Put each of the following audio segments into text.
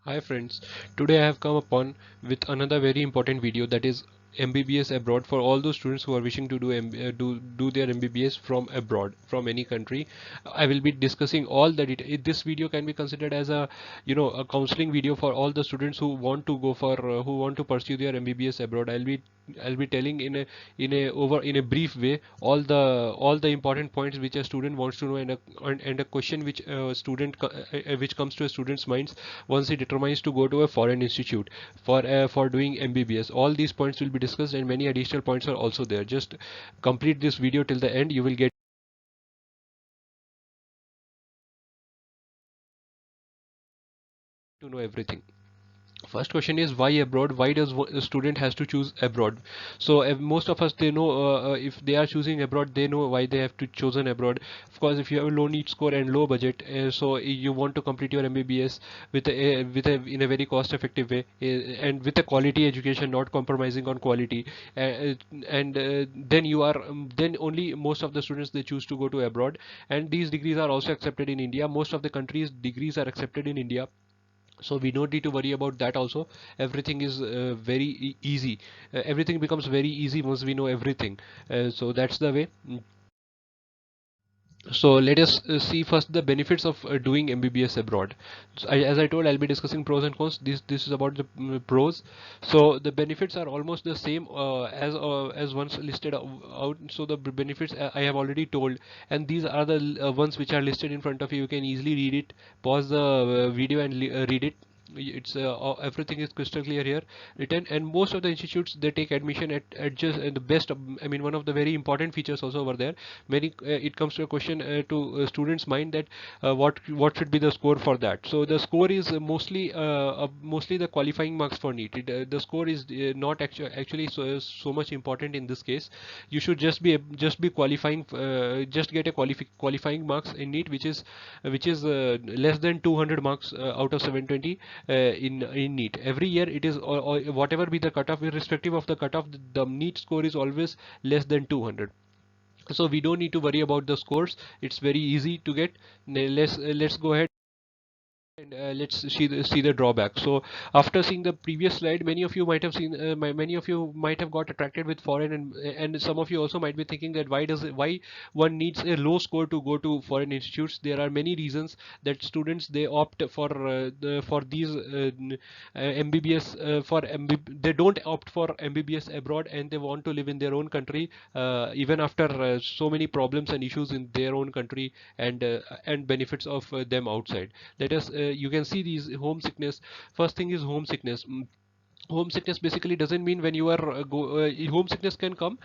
Hi friends, today I have come upon with another very important video, that is MBBS abroad, for all those students who are wishing to do their MBBS from abroad, from any country. I will be discussing all the detail. This video can be considered as a counseling video for all the students who want to go for who want to pursue their MBBS abroad. I'll be telling in a brief way all the important points which a student wants to know, and a question which which comes to a student's minds once he determines to go to a foreign institute for doing MBBS. All these points will be discussed, and many additional points are also there. Just complete this video till the end. You will get to know everything. First question is, why abroad? Why does a student has to choose abroad? So most of us, they know, if they are choosing abroad, they know why they have to chosen abroad. Of course, if you have a low NEET score and low budget, so you want to complete your MBBS with a in a very cost effective way, and with a quality education, not compromising on quality. And then you are then only most of the students, they choose to go to abroad, and these degrees are also accepted in India. Most of the countries degrees are accepted in India, so we don't need to worry about that also. Everything is very easy. Everything becomes very easy once we know everything. So that's the way. So let us see first the benefits of doing MBBS abroad. So as I told, I'll be discussing pros and cons. This is about the pros. So the benefits are almost the same as once listed out. So the benefits I have already told, and these are the ones which are listed in front of you. You can easily read it. Pause the video and read it. It's everything is crystal clear here written. And most of the institutes, they take admission at just the best I mean, one of the very important features also over there, many it comes to a question to students mind, that what should be the score for that. So the score is mostly the qualifying marks for NEET. The score is not actually so much important in this case. You should just be qualifying, just get a qualifying marks in NEET, which is less than 200 marks out of 720 in NEET. Every year it is, or whatever be the cutoff, irrespective of the cutoff, the NEET score is always less than 200. So we don't need to worry about the scores. It's very easy to get. Let's go ahead and let's see the drawback. So after seeing the previous slide, many of you might have seen many of you might have got attracted with foreign, and some of you also might be thinking that why one needs a low score to go to foreign institutes. There are many reasons that students, they opt for these MBBS for MB, they don't opt for MBBS abroad, and they want to live in their own country even after so many problems and issues in their own country, and benefits of them outside. Let us You can see these homesickness. First thing is homesickness. Homesickness basically doesn't mean when you are homesickness can come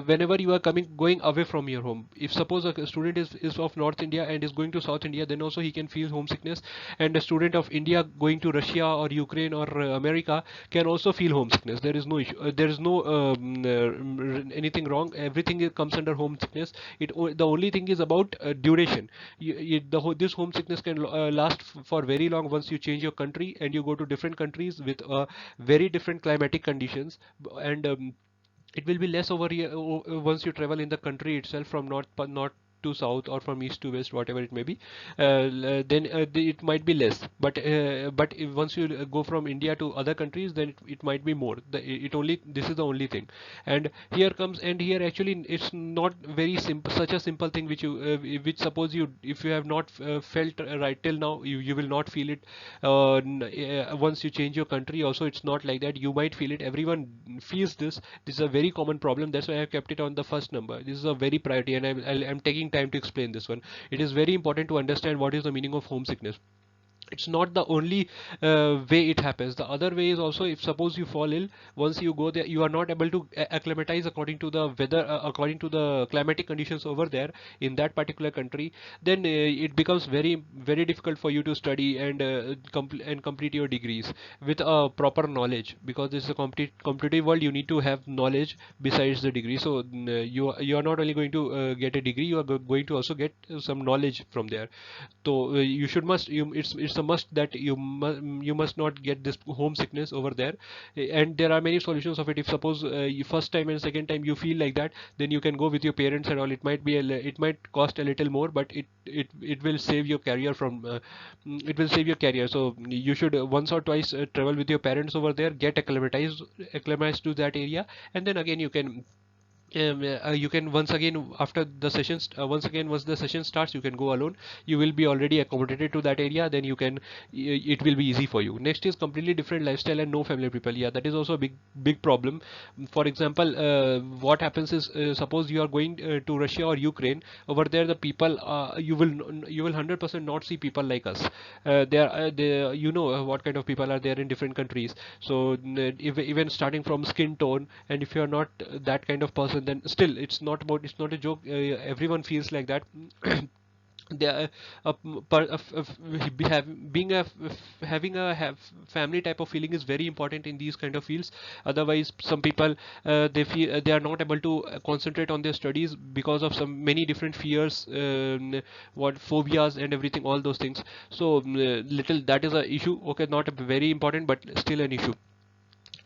whenever you are going away from your home. If suppose a student is of North India and is going to South India, then also he can feel homesickness. And a student of India going to Russia or Ukraine or America can also feel homesickness. There is no issue, there is no anything wrong. Everything comes under homesickness. The only thing is about duration. This homesickness can last for very long once you change your country and you go to different countries with very different climatic conditions. And it will be less over here once you travel in the country itself, from north to south, or from east to west, whatever it may be. Then it might be less, but if once you go from India to other countries, then it might be more. This is the only thing. And here actually it's not very simple, such a simple thing which which suppose you, if you have not felt right till now, you will not feel it once you change your country also. It's not like that. You might feel it. Everyone feels this. This is a very common problem. That's why I have kept it on the first number. This is a very priority, and I'm taking time to explain this one. It is very important to understand what is the meaning of homesickness. It's not the only way it happens. The other way is also, if suppose you fall ill, once you go there, you are not able to acclimatize according to the weather, according to the climatic conditions over there in that particular country. Then it becomes very difficult for you to study and complete your degrees with a proper knowledge, because this is a competitive world. You need to have knowledge besides the degree. So you are not only going to get a degree, you are going to also get some knowledge from there. So you should must you, it's it's a must that you must not get this homesickness over there. And there are many solutions of it. If suppose you first time and second time you feel like that, then you can go with your parents and all. It might be it might cost a little more, but it will save your career from it will save your career. So you should once or twice travel with your parents over there, get acclimatized to that area, and then again you can once again after the sessions once again once the session starts, you can go alone. You will be already accommodated to that area, then you can it will be easy for you. Next is completely different lifestyle and no family people. Yeah, that is also a big problem. For example, what happens is, suppose you are going to Russia or Ukraine. Over there the people, you will 100% not see people like us. There you know what kind of people are there in different countries. So even starting from skin tone, and if you are not that kind of person, then still it's not a joke. Everyone feels like that. They are being having a family type of feeling is very important in these kind of fields. Otherwise some people, they feel they are not able to concentrate on their studies because of some many different fears, what phobias and everything, all those things. So little that is a issue. Okay, not a very important, but still an issue.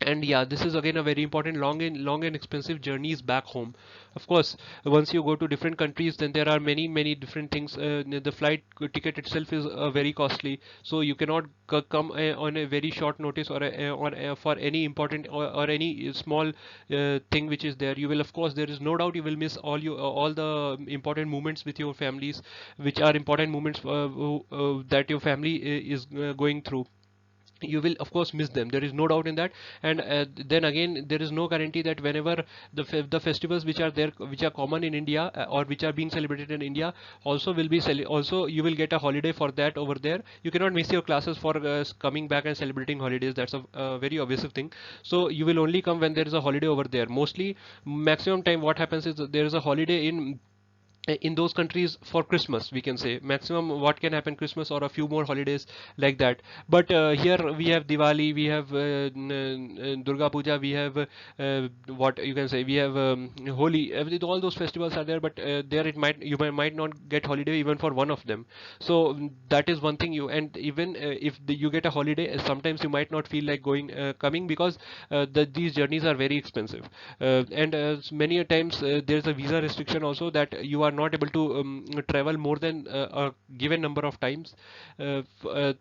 And yeah, this is again a very important long and expensive journeys back home. Of course, once you go to different countries, then there are many different things. The flight ticket itself is very costly, so you cannot come on a very short notice, or for any important or any small thing which is there. You will, of course, there is no doubt you will miss all the important moments with your families, which are important moments that your family is going through. You will of course miss them, there is no doubt in that. And then again, there is no guarantee that whenever the festivals which are there, which are common in India, or which are being celebrated in India, also will be also you will get a holiday for that over there. You cannot miss your classes for coming back and celebrating holidays. That's a very obvious thing. So you will only come when there is a holiday over there. Mostly maximum time what happens is that there is a holiday in those countries for Christmas, we can say maximum what can happen Christmas or a few more holidays like that. But here we have Diwali, we have Durga Puja, we have what you can say, we have Holi. All those festivals are there, but there it might you might not get holiday even for one of them. So that is one thing. And even if you get a holiday, sometimes you might not feel like coming, because these journeys are very expensive. And many a times there's a visa restriction also, that you are not able to travel more than a given number of times to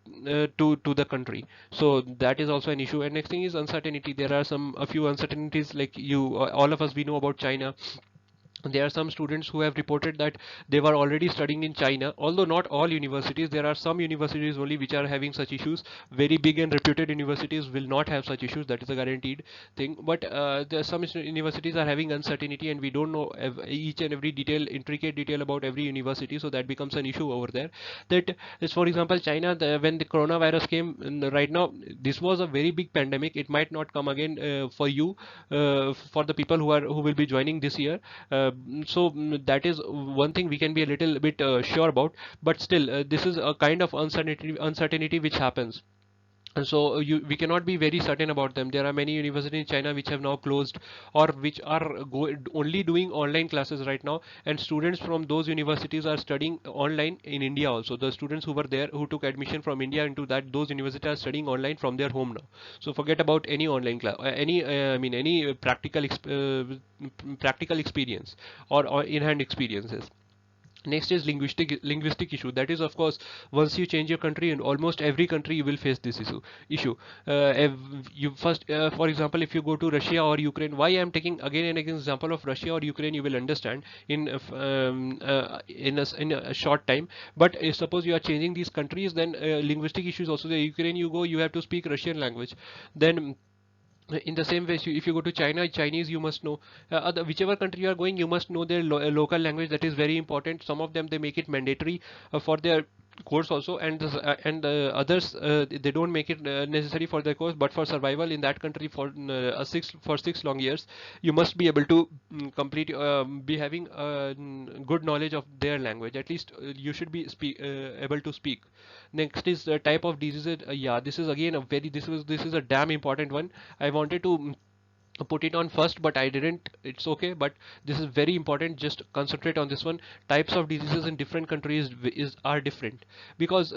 the country. So that is also an issue. And next thing is uncertainty. There are a few uncertainties, like all of us, we know about China. There are some students who have reported that they were already studying in China, although not all universities. There are some universities only which are having such issues. Very big and reputed universities will not have such issues, that is a guaranteed thing. But there are some universities are having uncertainty, and we don't know each and every intricate detail about every university, so that becomes an issue over there. That is, for example, China, when the coronavirus came, right now this was a very big pandemic. It might not come again for you, for the people who will be joining this year. So that is one thing we can be a little bit sure about. But still, this is a kind of uncertainty which happens. And so we cannot be very certain about them. There are many universities in China which have now closed, or which are only doing online classes right now, and students from those universities are studying online in India also. The students who were there, who took admission from India into those universities, are studying online from their home now. So forget about any online class, any practical experience, or in hand experiences. Next is linguistic issue. That is, of course, once you change your country, in almost every country you will face this issue. If you first, for example, if you go to Russia or Ukraine, why I am taking again and again example of Russia or Ukraine, you will understand in a short time. But suppose you are changing these countries, then linguistic issues also. The Ukraine you go, you have to speak Russian language. Then in the same way, if you go to China, Chinese you must know. Whichever country you are going, you must know their local language. That is very important. Some of them, they make it mandatory for their course also. And others, they don't make it necessary for their course, but for survival in that country for 6 long years, you must be able to complete, be having good knowledge of their language. At least you should be able to speak. Next is the type of diseases. Yeah, this is again a very this is a damn important one. I wanted to put it on first, but I didn't. It's okay, but this is very important. Just concentrate on this one. Types of diseases in different countries are different, because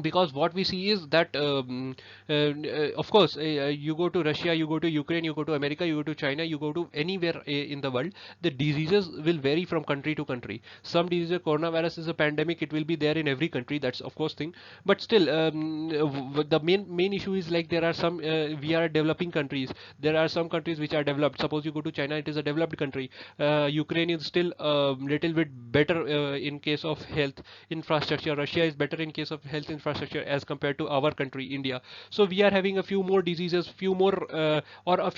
because what we see is that of course you go to Russia, you go to Ukraine, you go to America, you go to China, you go to anywhere in the world, the diseases will vary from country to country. Some diseases, coronavirus is a pandemic, it will be there in every country, that's of course thing. But still the main issue is like there are some we are developing countries, there are some countries which are developed. Suppose you go to China, it is a developed country. Ukraine is still a little bit better in case of health infrastructure. Russia is better in case of health infrastructure as compared to our country, India. So we are having a few more diseases, few more or a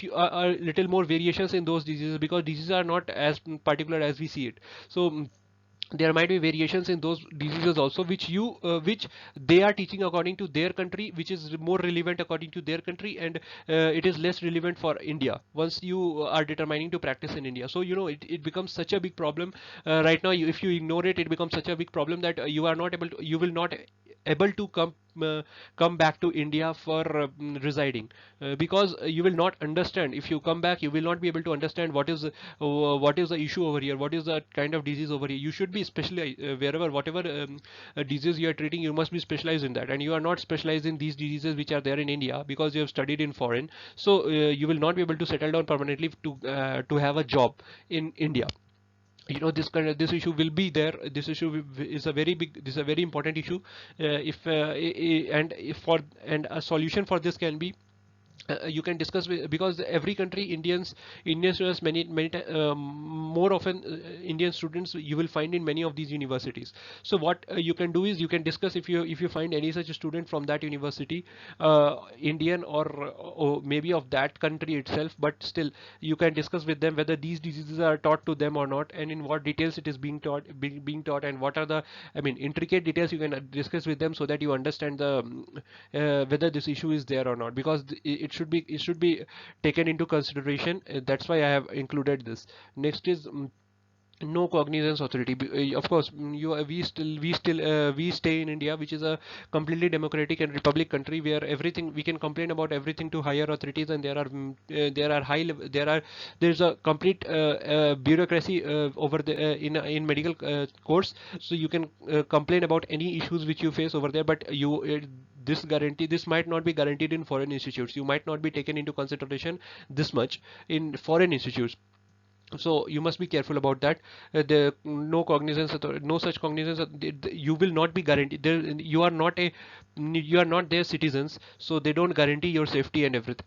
little more variations in those diseases, because diseases are not as particular as we see it. So there might be variations in those diseases also, which they are teaching according to their country, which is more relevant according to their country, and it is less relevant for India once you are determining to practice in India. So it becomes such a big problem right now. If you ignore it, it becomes such a big problem that you will not able to come back to India for residing, because you will not understand. If you come back, you will not be able to understand what is the issue over here, what is the kind of disease over here. You should be specialized wherever, whatever disease you are treating, you must be specialized in that, and you are not specialized in these diseases which are there in India because you have studied in foreign. So you will not be able to settle down permanently to have a job in India. This kind of, this issue will be there. This issue is a very big, this is a very important issue. If and if for and a solution for this can be, you can discuss with, because every country, Indian students, more often Indian students you will find in many of these universities. So what you can do is you can discuss, if you find any such student from that university, Indian or maybe of that country itself, but still you can discuss with them whether these diseases are taught to them or not, and in what details it is being taught, and what are the, I mean, intricate details you can discuss with them, so that you understand the whether this issue is there or not, because it should be taken into consideration. That's why I have included this. Next is no cognizance authority. Of course, we stay in India, which is a completely democratic and republic country, where everything we can complain about everything to higher authorities, and there are high level, there's a complete bureaucracy over the in medical course. So you can complain about any issues which you face over there, but this might not be guaranteed in foreign institutes. You might not be taken into consideration this much in foreign institutes. So you must be careful about that. The no cognizance, no such cognizance, you will not be guaranteed there. You are not their citizens, so they don't guarantee your safety and everything.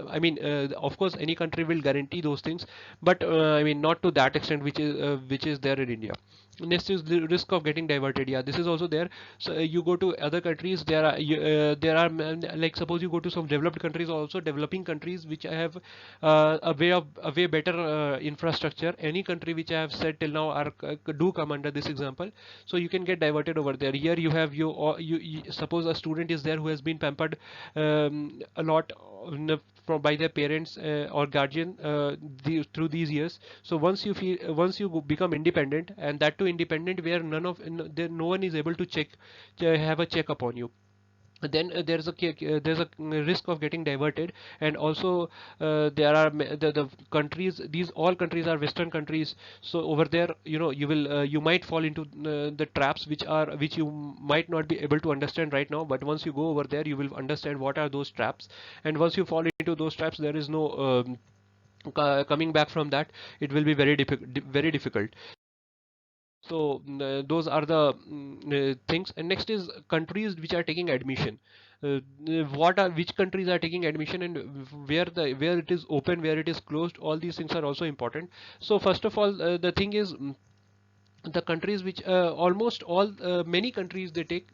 I mean, of course any country will guarantee those things, but I mean, not to that extent which is there in India. Next is the risk of getting diverted. Yeah, this is also there. So you go to other countries, like, suppose you go to some developed countries, also developing countries which have a way better infrastructure. Any country which I have said till now are do come under this example. So you can get diverted over there. Here you have you suppose a student is there who has been pampered a lot from by their parents or guardian through these years. So once you become independent, and that too independent where no one is able to have a check upon you, then there's a risk of getting diverted. And also there are the countries, these all countries are western countries. So over there, you might fall into the traps which you might not be able to understand right now, but once you go over there you will understand what are those traps. And once you fall into those traps, there is no coming back from that. It will be very difficult. So those are the things. And next is countries which are taking admission. Which countries are taking admission, and where it is open, where it is closed. All these things are also important. So first of all, the thing is, the countries which almost all many countries, they take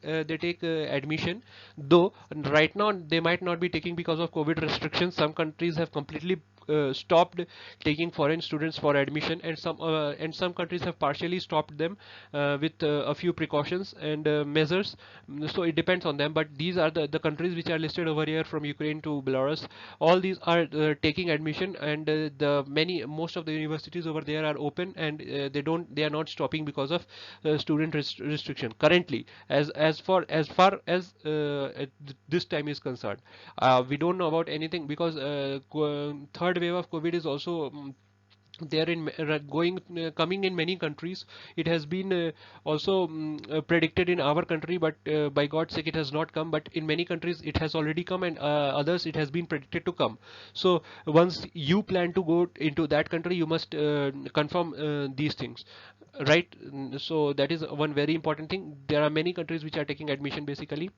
admission, though right now they might not be taking because of COVID restrictions. Some countries have completely stopped taking foreign students for admission, and some countries have partially stopped them with a few precautions and measures. So it depends on them, but these are the countries which are listed over here, from Ukraine to Belarus. All these are taking admission, and most of the universities over there are open, and they are not stopping because of student restriction currently, as far as this time is concerned. We don't know about anything, because third wave of COVID is also they are in coming in many countries. It has been also predicted in our country, but by God's sake it has not come, but in many countries it has already come, and others it has been predicted to come. So once you plan to go into that country, you must confirm these things, right? So that is one very important thing. There are many countries which are taking admission basically,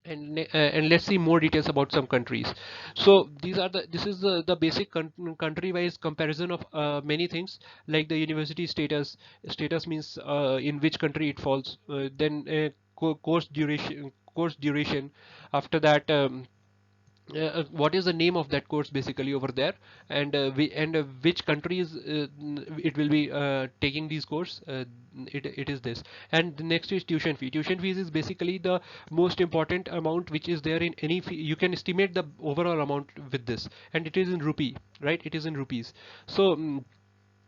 and let's see more details about some countries. So this is the basic country wise comparison of many things, like the university status means in which country it falls, then course duration. After that, what is the name of that course basically over there, and which countries it will be taking these course. It is this. And the next is tuition fee. Tuition fees is basically the most important amount which is there in any fee. You can estimate the overall amount with this, and it is in rupee, right? It is in rupees. So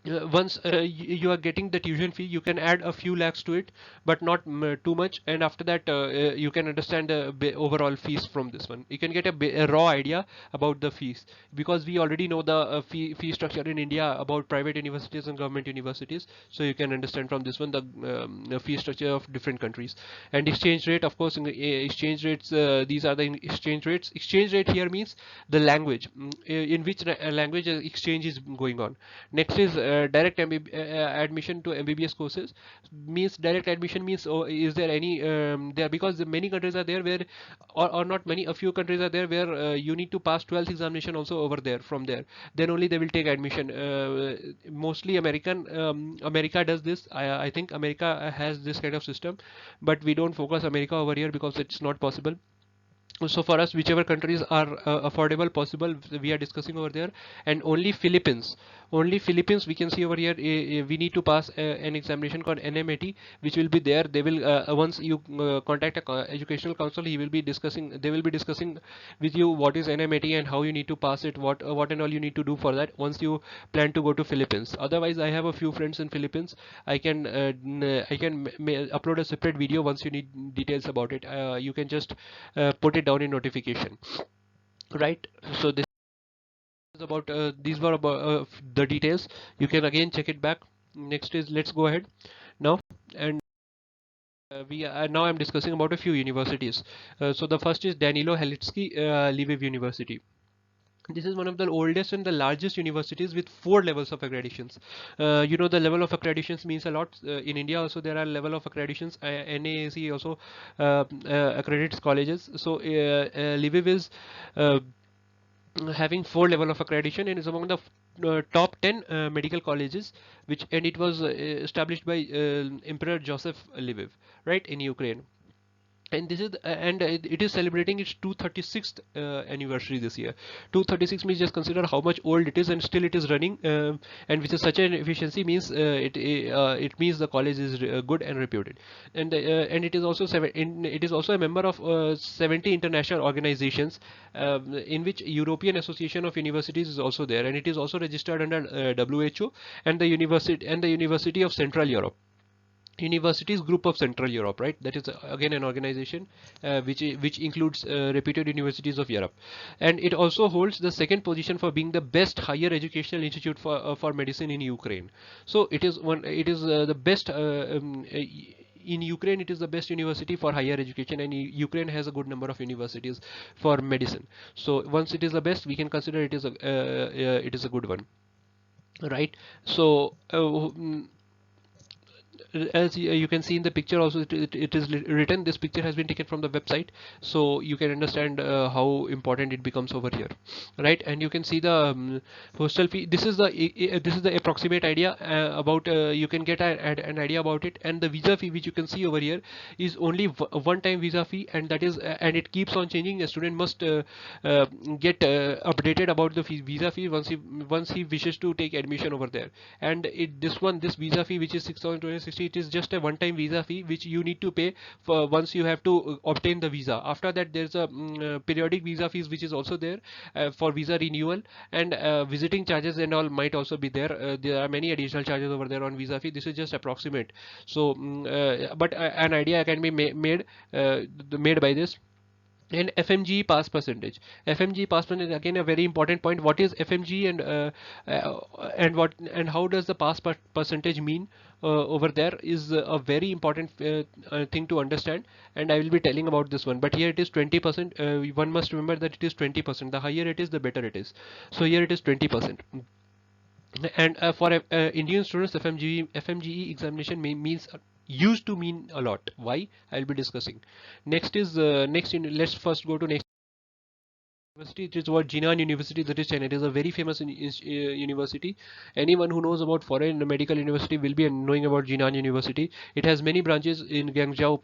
once you are getting the tuition fee, you can add a few lakhs to it, but not too much. And after that, you can understand the overall fees from this one. You can get a raw idea about the fees, because we already know the fee structure in India about private universities and government universities. So you can understand from this one the fee structure of different countries. And exchange rate, of course, exchange rates. These are the exchange rates. Exchange rate here means the language, in which language exchange is going on. Next is direct admission to MBBS courses. Means direct admission means, oh, is there any there, because many countries are there where, or not many, a few countries are there where you need to pass 12th examination also over there. From there, then only they will take admission. Mostly America does this. I think America has this kind of system, but we don't focus America over here because it's not possible. So for us, whichever countries are affordable possible, we are discussing over there. And only Philippines we can see over here. We need to pass an examination called NMAT, which will be there. They will once you contact a educational council, they will be discussing with you what is NMAT and how you need to pass it, what and all you need to do for that once you plan to go to Philippines. Otherwise, I have a few friends in Philippines. I can upload a separate video once you need details about it. You can just put it down in notification, right? So this is about these were about the details. You can again check it back. Next is, let's go ahead now. And we now I'm discussing about a few universities. So the first is Danilo Helitsky Lviv University. This is one of the oldest and the largest universities with 4 levels of accreditations. The level of accreditations means a lot. In India also there are level of accreditations. NAAC also accredits colleges. So Lviv is having 4 level of accreditation and is among the top 10 medical colleges, which, and it was established by Emperor Joseph Lviv, right, in Ukraine. And this is it is celebrating its 236th anniversary this year. 236 means, just consider how much old it is, and still it is running, and with such an efficiency means it means the college is good and reputed. And it is also it is also a member of 70 international organizations, in which European Association of Universities is also there, and it is also registered under WHO and the University of Central Europe. Universities Group of Central Europe, right? That is again an organization which includes reputed universities of Europe, and it also holds the second position for being the best higher educational institute for medicine in Ukraine. So it is the best. In Ukraine, it is the best university for higher education, and Ukraine has a good number of universities for medicine. So once it is the best, we can consider it is a good one, right? So as you can see in the picture also, it is written, this picture has been taken from the website, so you can understand how important it becomes over here, right? And you can see the hostel fee. This is the approximate idea about you can get an idea about it. And the visa fee, which you can see over here, is only one time visa fee, and that is and it keeps on changing. A student must get updated about the visa fee once he wishes to take admission over there. And this visa fee, which is 6,260, it is just a one time visa fee which you need to pay for once you have to obtain the visa. After that, there's a periodic visa fees which is also there for visa renewal, and visiting charges and all might also be there. There are many additional charges over there on visa fee. This is just approximate. So but an idea can be made by this. And FMG pass percentage. FMG pass percentage, again a very important point. What is FMG, and how does the percentage mean over there is a very important thing to understand, and I will be telling about this one. But here it is 20%. One must remember that it is 20%. The higher it is, the better it is. So here it is 20%. And for Indian students, FMGE examination means used to mean a lot. Why? I'll be discussing. Next is let's first go to next university. It is about Jinan University, that is China. It is a very famous university. Anyone who knows about foreign medical university will be knowing about Jinan University. It has many branches in Guangzhou,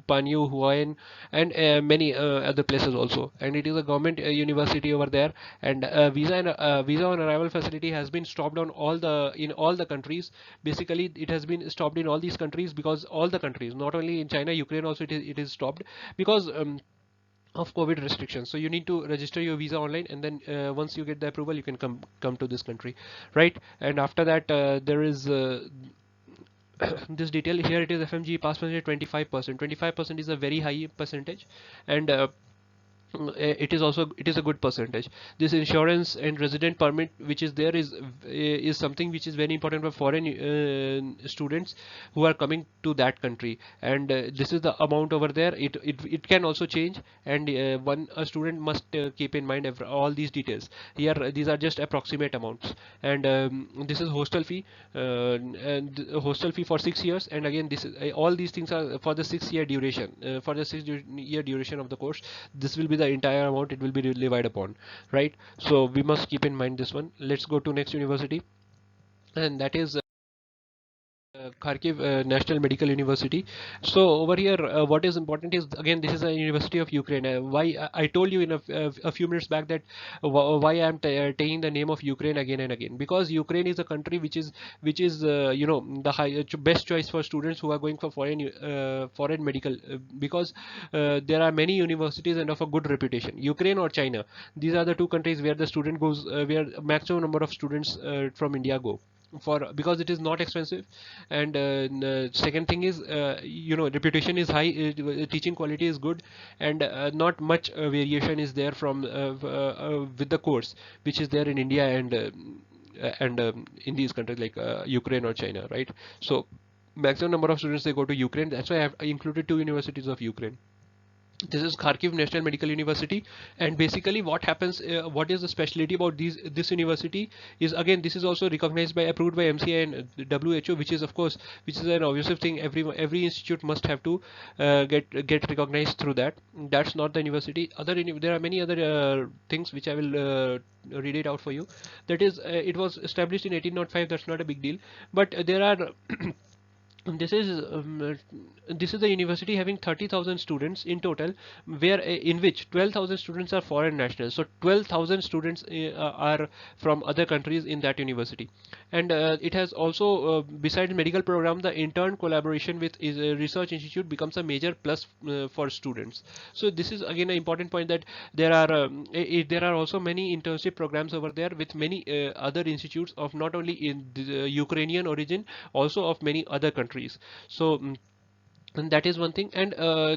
Panyu, Huayan, and many other places also. And it is a government university over there. And visa on arrival facility has been stopped on all the countries. Basically, it has been stopped in all these countries, because all the countries, not only in China, Ukraine also, it is stopped because of COVID restrictions. So you need to register your visa online, and then once you get the approval, you can come to this country, right? And after that, there is this detail here. It is FMG pass percentage 25%. 25% is a very high percentage, and it is a good percentage. This insurance and resident permit which is there is something which is very important for foreign students who are coming to that country, and this is the amount over there. It can also change, and one a student must keep in mind all these details here. These are just approximate amounts. And this is hostel fee, and hostel fee for 6 years. And again, this is all these things are for the 6 year duration, for the 6 year duration of the course. This will be the entire amount, it will be divided upon, right? So we must keep in mind this one. Let's go to next university, and that is Kharkiv National Medical University. So over here, what is important is, again, this is a university of Ukraine. Why I told you in a few minutes back that why I am taking the name of Ukraine again and again, because Ukraine is a country which is the best choice for students who are going for foreign medical, because there are many universities and of a good reputation. Ukraine or China, these are the two countries where the student goes, where maximum number of students from India go for, because it is not expensive. And second thing is, reputation is high, teaching quality is good, and not much variation is there from with the course which is there in India and in these countries like Ukraine or China, right? So maximum number of students, they go to Ukraine. That's why I included two universities of Ukraine. This is Kharkiv National Medical University. And basically what happens, what is the specialty about this university is, again, this is also recognized by, approved by MCI and WHO, which is, of course, which is an obvious thing. Every institute must have to get recognized through that. That's not the university. There are many other things which I will read it out for you. That is, it was established in 1805. That's not a big deal, but there are this is the university having 30,000 students in total, where in which 12,000 students are foreign nationals. So 12,000 students are from other countries in that university. And it has also, besides medical program, the intern collaboration with a research institute becomes a major plus for students. So this is again an important point, that there are also many internship programs over there with many other institutes of not only in the Ukrainian origin, also of many other countries. So and that is one thing. And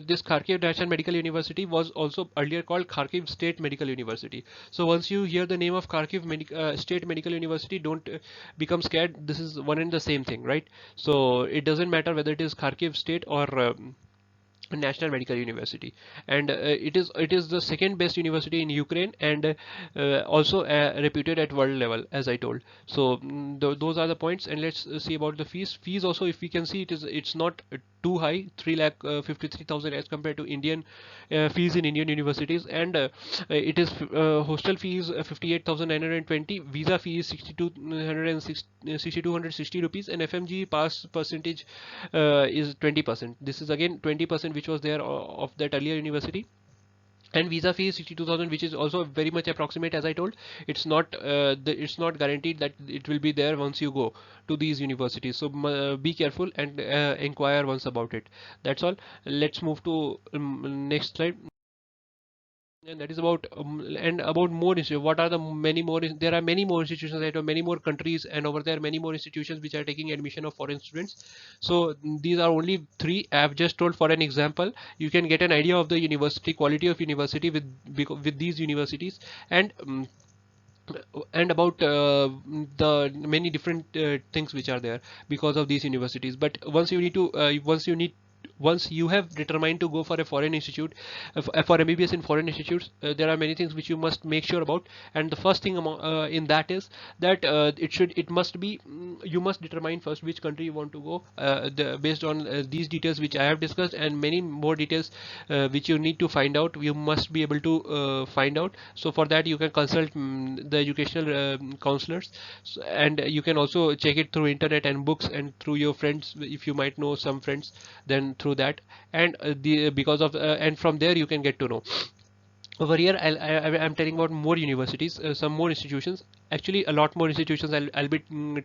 this Kharkiv National Medical University was also earlier called Kharkiv State Medical University. So once you hear the name of Kharkiv State Medical University, don't become scared. This is one and the same thing, right? So it doesn't matter whether it is Kharkiv State or National Medical University. And it is the second best university in Ukraine, and also reputed at world level, as I told. So those are the points. And let's see about the fees also. If we can see, it's not too high, 3,53,000 as compared to Indian fees in Indian universities. And it is hostel fees 58,920, visa fees 6,260 rupees, and FMG pass percentage is 20%. This is again 20% which was there of that earlier university. And visa fee is 62,000, which is also very much approximate, as I told. It's not it's not guaranteed that it will be there once you go to these universities. So be careful and inquire once about it. That's all. Let's move to next slide. And that is about and about more what are the many more there are many more institutions, right, or many more countries, and over there many more institutions which are taking admission of foreign students. So these are only three I have just told. For an example, you can get an idea of the university quality of university with these universities, and about the many different things which are there because of these universities. But once you have determined to go for a foreign institute, for MBBS in foreign institutes, there are many things which you must make sure about. And the first thing in that is that it must be you must determine first which country you want to go, based on these details which I have discussed, and many more details which you need to find out. You must be able to find out. So for that you can consult the educational counselors. And you can also check it through internet and books and through your friends if you might know some friends, then through that. And the because of and from there you can get to know. Over here I'm telling about more universities, some more institutions, actually a lot more institutions. I'll be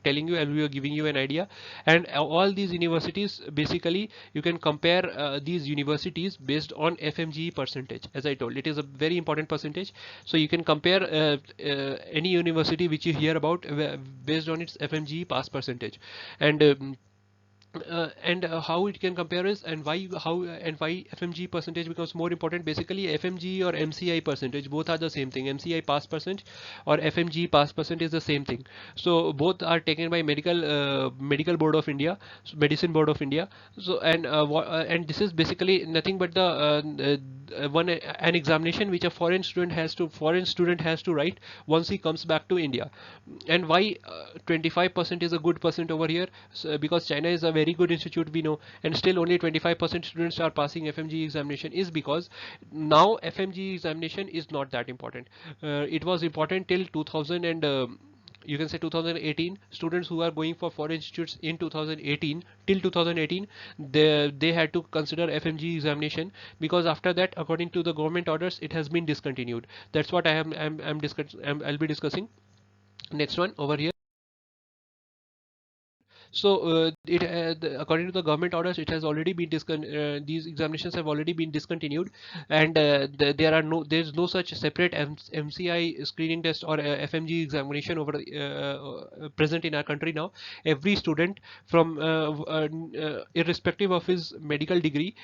telling you, I'll be giving you an idea. And all these universities, basically you can compare these universities based on FMGE percentage. As I told, it is a very important percentage. So you can compare any university which you hear about based on its FMGE pass percentage. And how it can compare is, and why FMG percentage becomes more important. Basically FMG or MCI percentage, both are the same thing. MCI pass percentage or FMG pass percentage is the same thing. So both are taken by medical board of India, medicine board of India. So and this is basically nothing but the an examination which a foreign student has to write once he comes back to India. And why 25% is a good percent over here? So, because China is a very good institute, we know, and still only 25% students are passing FMG examination, is because now FMG examination is not that important. It was important till 2000 and you can say 2018. Students who are going for foreign institutes in 2018, till 2018, they had to consider FMG examination, because after that, according to the government orders, it has been discontinued. That's what I'll be discussing. Next one over here. So according to the government orders, it has already been these examinations have already been discontinued. And there's no such separate MCI screening test or FMG examination over present in our country now. Every student, from irrespective of his medical degree,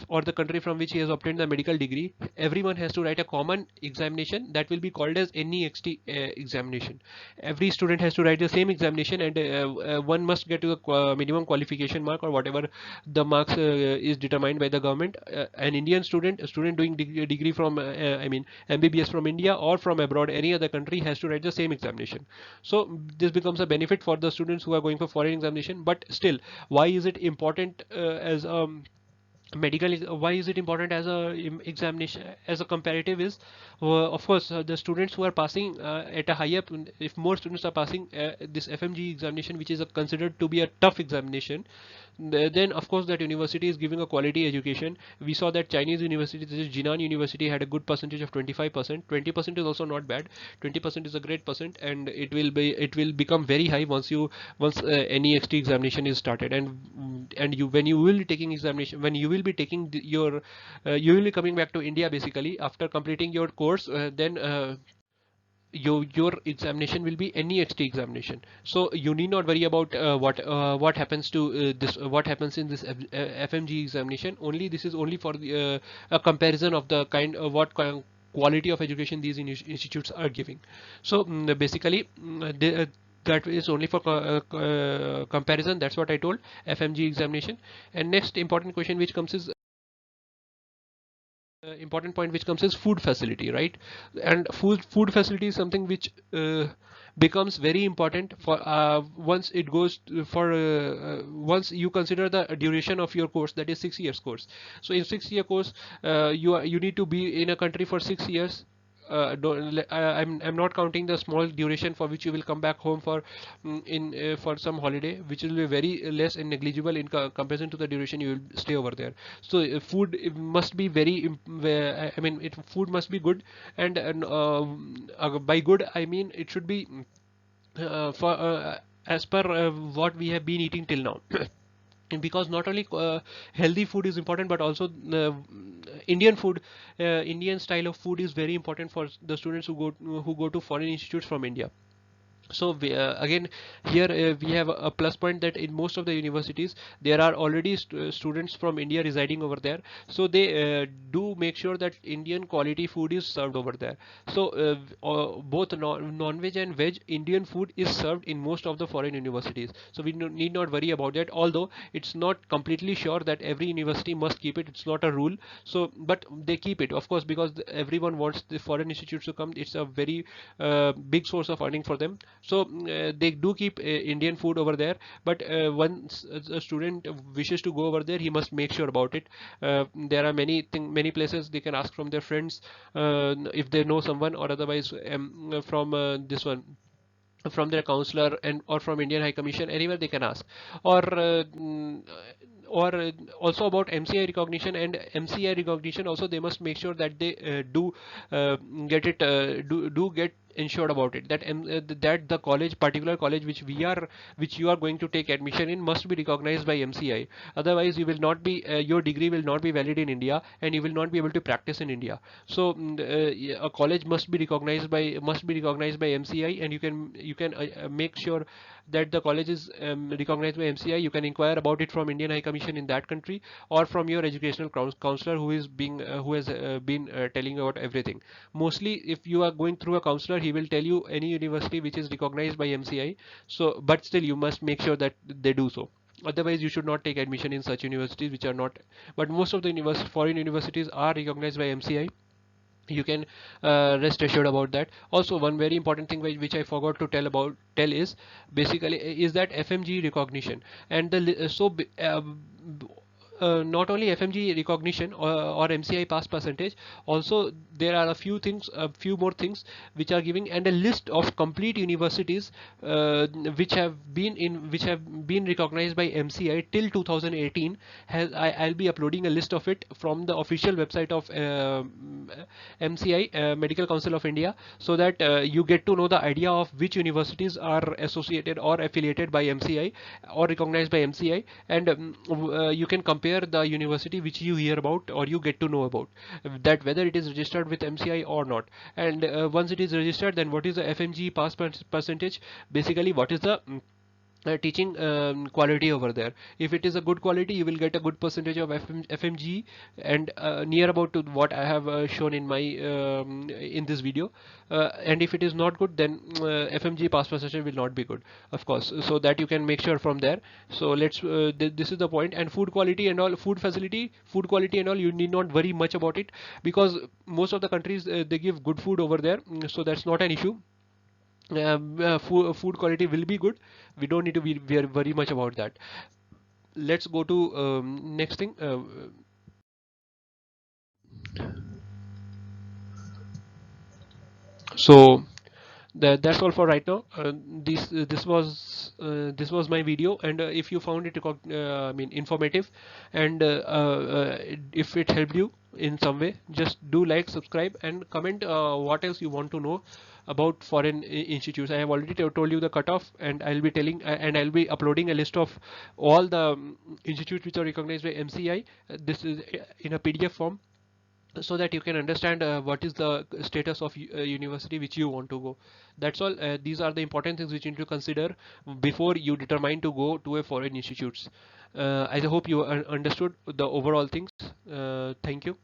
or the country from which he has obtained the medical degree, everyone has to write a common examination that will be called as NEXT examination. Every student has to write the same examination, and one must get to the minimum qualification mark, or whatever the marks is determined by the government. An Indian student, a student doing degree from I mean MBBS from India or from abroad, any other country, has to write the same examination. So this becomes a benefit for the students who are going for foreign examination. But still, why is it important as why is it important as a examination, as a comparative? Is of course the students who are passing at a higher, if more students are passing this FMG examination, which is considered to be a tough examination, then of course that university is giving a quality education. We saw that Chinese university, this is Jinan University, had a good percentage of 25%. 20% is also not bad. 20% is a great percent, and it will become very high once NEXT examination is started. And you when you will be taking examination, when you will be taking your you will be coming back to India, basically after completing your course, then your examination will be NEXT examination. So you need not worry about what happens to what happens in this FMG examination. Only this is only for the a comparison of the kind of what kind quality of education these institutes are giving. So basically that is only for comparison. That's what I told, FMG examination. And next important question which comes is important point which comes is food facility, right? And food facility is something which becomes very important for once it goes for once you consider the duration of your course, that is 6 years course. So in 6 year course, you need to be in a country for 6 years. I'm not counting the small duration for which you will come back home for for some holiday, which will be very less and negligible in comparison to the duration you will stay over there. So food must be very I mean food must be good. And by good I mean it should be for as per what we have been eating till now. Because not only healthy food is important, but also Indian food, Indian style of food is very important for the students who go to foreign institutes from India. So again, here we have a plus point that in most of the universities there are already students from India residing over there, so they do make sure that Indian quality food is served over there. So both non-veg and veg Indian food is served in most of the foreign universities, so we need not worry about that, although it's not completely sure that every university must keep it. It's not a rule, so but they keep it, of course, because everyone wants the foreign institutes to come. It's a very big source of earning for them. So they do keep Indian food over there, but once a student wishes to go over there, he must make sure about it. There are many places they can ask from their friends, if they know someone, or otherwise from this one, from their counselor, and or from Indian High Commission, anywhere they can ask. Or also about MCI recognition and MCI recognition also, they must make sure that they do get it do get ensured about it, that that the college, particular college which you are going to take admission in, must be recognized by MCI. Otherwise you will not be your degree will not be valid in India, and you will not be able to practice in India. So a college must be recognized by MCI, and you can make sure that the college is recognized by MCI. You can inquire about it from Indian High Commission in that country, or from your educational counselor who has been telling you about everything. Mostly if you are going through a counselor, he will tell you any university which is recognized by MCI. So but still you must make sure that they do so. Otherwise you should not take admission in such universities which are not. But most of the foreign universities are recognized by MCI. You can rest assured about that. Also, one very important thing which I forgot to tell is basically is that FMG recognition, and not only FMG recognition or MCI pass percentage, also there are a few more things which are giving, and a list of complete universities which have been recognized by MCI till 2018. I'll be uploading a list of it from the official website of MCI, Medical Council of India, so that you get to know the idea of which universities are associated or affiliated by MCI or recognized by MCI, and you can compare the university which you hear about or you get to know about, that whether it is registered with MCI or not. And once it is registered, then what is the FMG pass percentage? Basically, what is the teaching quality over there. If it is a good quality, you will get a good percentage of FMG, and near about to what I have shown in my in this video. And if it is not good, then FMG pass percentage will not be good, of course, so that you can make sure from there. So let's this is the point. And food quality and all, food quality and all, you need not worry much about it, because most of the countries they give good food over there. So that's not an issue. Food quality will be good. We don't need to be very much about that. Let's go to next thing. So that's all for right now. This was my video, and if you found it I mean informative, and if it helped you in some way, just do like, subscribe, and comment what else you want to know about foreign institutes. I have already told you the cutoff, and I'll be telling and I'll be uploading a list of all the institutes which are recognized by MCI. This is in a PDF form, so that you can understand what is the status of university which you want to go. That's all. These are the important things which you need to consider before you determine to go to a foreign institutes. I hope you understood the overall things. Thank you.